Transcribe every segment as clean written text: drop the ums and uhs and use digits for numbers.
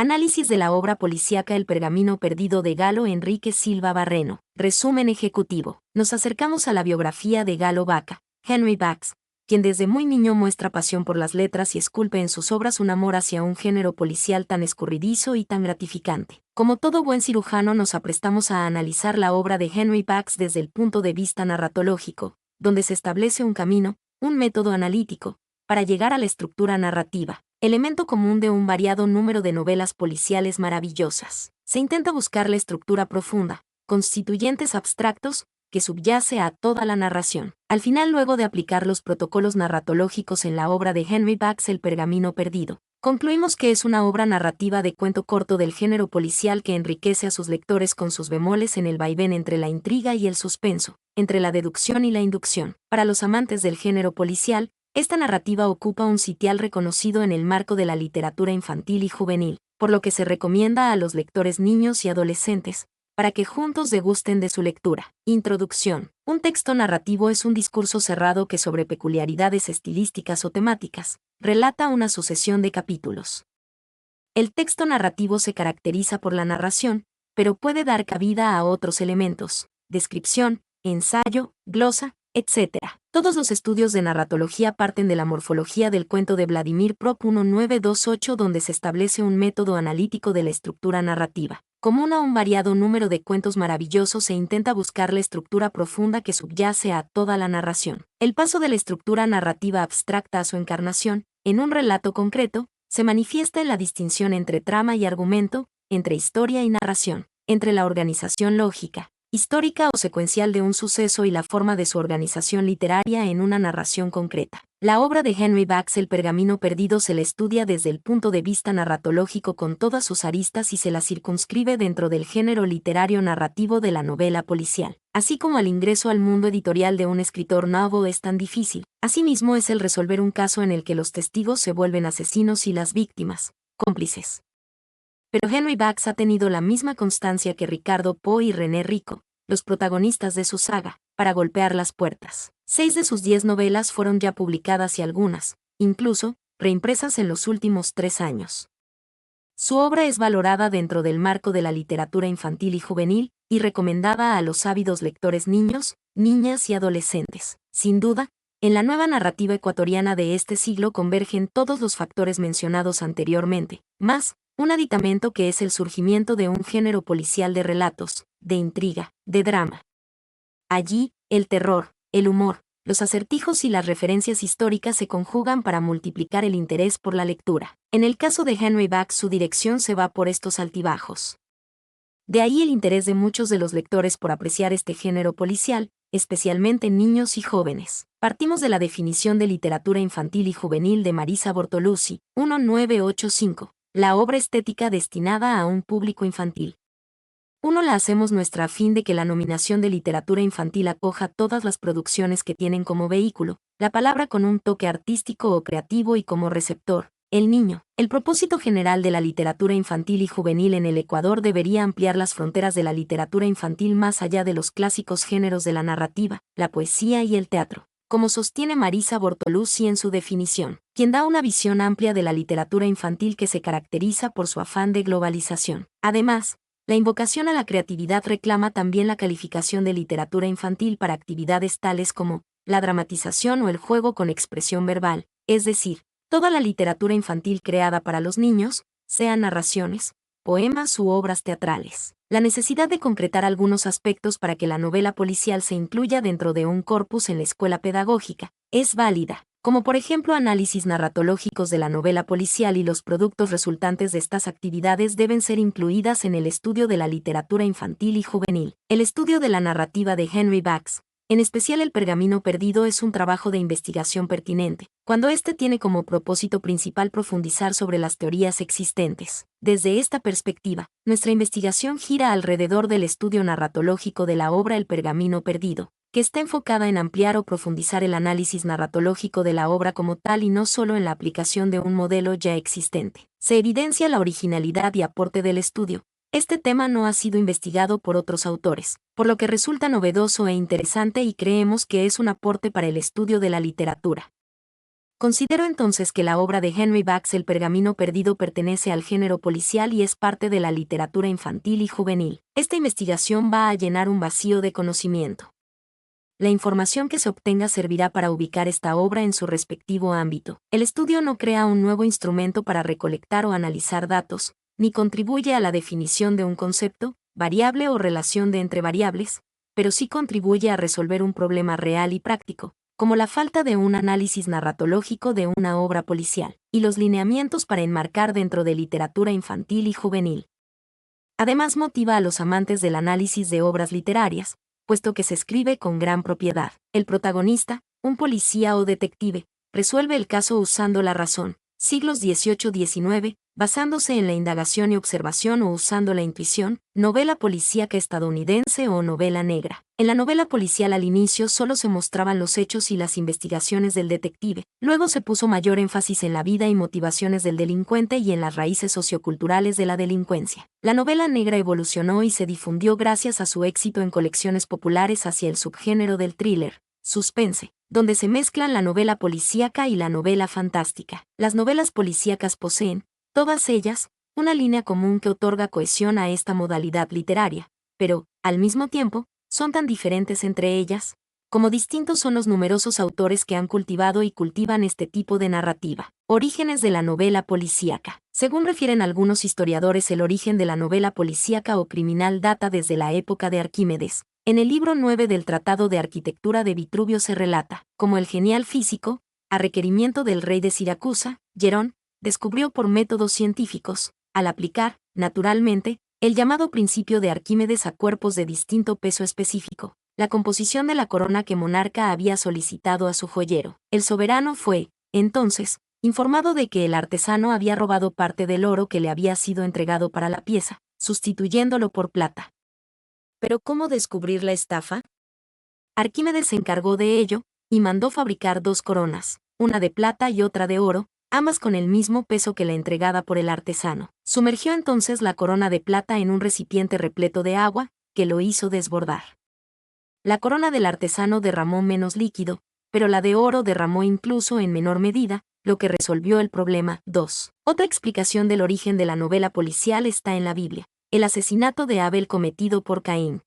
Análisis de la obra policíaca El pergamino perdido de Galo Enrique Silva Barreno. Resumen ejecutivo. Nos acercamos a la biografía de Galo Baca, Henry Bax, quien desde muy niño muestra pasión por las letras y esculpe en sus obras un amor hacia un género policial tan escurridizo y tan gratificante. Como todo buen cirujano nos aprestamos a analizar la obra de Henry Bax desde el punto de vista narratológico, donde se establece un camino, un método analítico, para llegar a la estructura narrativa, elemento común de un variado número de novelas policiales maravillosas. Se intenta buscar la estructura profunda, constituyentes abstractos, que subyace a toda la narración. Al final, luego de aplicar los protocolos narratológicos en la obra de Henry Bax El pergamino perdido, concluimos que es una obra narrativa de cuento corto del género policial que enriquece a sus lectores con sus bemoles en el vaivén entre la intriga y el suspenso, entre la deducción y la inducción. Para los amantes del género policial, esta narrativa ocupa un sitial reconocido en el marco de la literatura infantil y juvenil, por lo que se recomienda a los lectores niños y adolescentes, para que juntos degusten de su lectura. Introducción. Un texto narrativo es un discurso cerrado que sobre peculiaridades estilísticas o temáticas, relata una sucesión de capítulos. El texto narrativo se caracteriza por la narración, pero puede dar cabida a otros elementos, descripción, ensayo, glosa, etc. Todos los estudios de narratología parten de la morfología del cuento de Vladimir Prop 1928, donde se establece un método analítico de la estructura narrativa. Común a un variado número de cuentos maravillosos, se intenta buscar la estructura profunda que subyace a toda la narración. El paso de la estructura narrativa abstracta a su encarnación, en un relato concreto, se manifiesta en la distinción entre trama y argumento, entre historia y narración, entre la organización lógica, histórica o secuencial de un suceso y la forma de su organización literaria en una narración concreta. La obra de Henry Bax El pergamino perdido se la estudia desde el punto de vista narratológico con todas sus aristas y se la circunscribe dentro del género literario narrativo de la novela policial. Así como el ingreso al mundo editorial de un escritor nuevo es tan difícil, asimismo es el resolver un caso en el que los testigos se vuelven asesinos y las víctimas, cómplices. Pero Henry Bax ha tenido la misma constancia que Ricardo Poe y René Rico, los protagonistas de su saga, para golpear las puertas. 6 de sus 10 novelas fueron ya publicadas y algunas, incluso, reimpresas en los últimos 3 años. Su obra es valorada dentro del marco de la literatura infantil y juvenil, y recomendada a los ávidos lectores niños, niñas y adolescentes. Sin duda, en la nueva narrativa ecuatoriana de este siglo convergen todos los factores mencionados anteriormente, más un aditamento que es el surgimiento de un género policial de relatos, de intriga, de drama. Allí, el terror, el humor, los acertijos y las referencias históricas se conjugan para multiplicar el interés por la lectura. En el caso de Henry Bax, su dirección se va por estos altibajos. De ahí el interés de muchos de los lectores por apreciar este género policial, especialmente niños y jóvenes. Partimos de la definición de literatura infantil y juvenil de Marisa Bortoluzzi, 1985. La obra estética destinada a un público infantil. La hacemos nuestra a fin de que la nominación de literatura infantil acoja todas las producciones que tienen como vehículo la palabra con un toque artístico o creativo y como receptor, el niño. El propósito general de la literatura infantil y juvenil en el Ecuador debería ampliar las fronteras de la literatura infantil más allá de los clásicos géneros de la narrativa, la poesía y el teatro, como sostiene Marisa Bortoluzzi en su definición, quien da una visión amplia de la literatura infantil que se caracteriza por su afán de globalización. Además, la invocación a la creatividad reclama también la calificación de literatura infantil para actividades tales como la dramatización o el juego con expresión verbal, es decir, toda la literatura infantil creada para los niños, sean narraciones, poemas u obras teatrales. La necesidad de concretar algunos aspectos para que la novela policial se incluya dentro de un corpus en la escuela pedagógica es válida, como por ejemplo análisis narratológicos de la novela policial, y los productos resultantes de estas actividades deben ser incluidas en el estudio de la literatura infantil y juvenil. El estudio de la narrativa de Henry Bax, en especial El pergamino perdido, es un trabajo de investigación pertinente, cuando éste tiene como propósito principal profundizar sobre las teorías existentes. Desde esta perspectiva, nuestra investigación gira alrededor del estudio narratológico de la obra El pergamino perdido, que está enfocada en ampliar o profundizar el análisis narratológico de la obra como tal y no solo en la aplicación de un modelo ya existente. Se evidencia la originalidad y aporte del estudio. Este tema no ha sido investigado por otros autores, por lo que resulta novedoso e interesante y creemos que es un aporte para el estudio de la literatura. Considero entonces que la obra de Henry Bax El pergamino perdido pertenece al género policial y es parte de la literatura infantil y juvenil. Esta investigación va a llenar un vacío de conocimiento. La información que se obtenga servirá para ubicar esta obra en su respectivo ámbito. El estudio no crea un nuevo instrumento para recolectar o analizar datos, ni contribuye a la definición de un concepto, variable o relación de entre variables, pero sí contribuye a resolver un problema real y práctico, como la falta de un análisis narratológico de una obra policial, y los lineamientos para enmarcar dentro de literatura infantil y juvenil. Además motiva a los amantes del análisis de obras literarias, puesto que se escribe con gran propiedad. El protagonista, un policía o detective, resuelve el caso usando la razón, siglos XVIII-XIX, basándose en la indagación y observación o usando la intuición, novela policíaca estadounidense o novela negra. En la novela policial al inicio solo se mostraban los hechos y las investigaciones del detective, luego se puso mayor énfasis en la vida y motivaciones del delincuente y en las raíces socioculturales de la delincuencia. La novela negra evolucionó y se difundió gracias a su éxito en colecciones populares hacia el subgénero del thriller, suspense, donde se mezclan la novela policíaca y la novela fantástica. Las novelas policíacas poseen, todas ellas, una línea común que otorga cohesión a esta modalidad literaria, pero, al mismo tiempo, son tan diferentes entre ellas, como distintos son los numerosos autores que han cultivado y cultivan este tipo de narrativa. Orígenes de la novela policíaca. Según refieren algunos historiadores, el origen de la novela policíaca o criminal data desde la época de Arquímedes. En el libro 9 del Tratado de Arquitectura de Vitruvio se relata, como el genial físico, a requerimiento del rey de Siracusa, Hierón, descubrió por métodos científicos, al aplicar, naturalmente, el llamado principio de Arquímedes a cuerpos de distinto peso específico, la composición de la corona que monarca había solicitado a su joyero. El soberano fue, entonces, informado de que el artesano había robado parte del oro que le había sido entregado para la pieza, sustituyéndolo por plata. ¿Pero cómo descubrir la estafa? Arquímedes se encargó de ello, y mandó fabricar 2 coronas, una de plata y otra de oro, ambas con el mismo peso que la entregada por el artesano. Sumergió entonces la corona de plata en un recipiente repleto de agua, que lo hizo desbordar. La corona del artesano derramó menos líquido, pero la de oro derramó incluso en menor medida, lo que resolvió el problema. 2. Otra explicación del origen de la novela policial está en la Biblia, el asesinato de Abel cometido por Caín.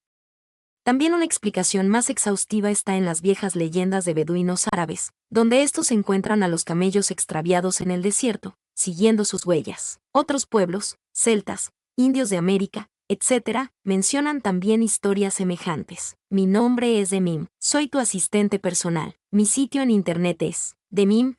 También una explicación más exhaustiva está en las viejas leyendas de beduinos árabes, donde estos encuentran a los camellos extraviados en el desierto, siguiendo sus huellas. Otros pueblos, celtas, indios de América, etc., mencionan también historias semejantes. Mi nombre es Demim, soy tu asistente personal. Mi sitio en internet es demim.es.tl.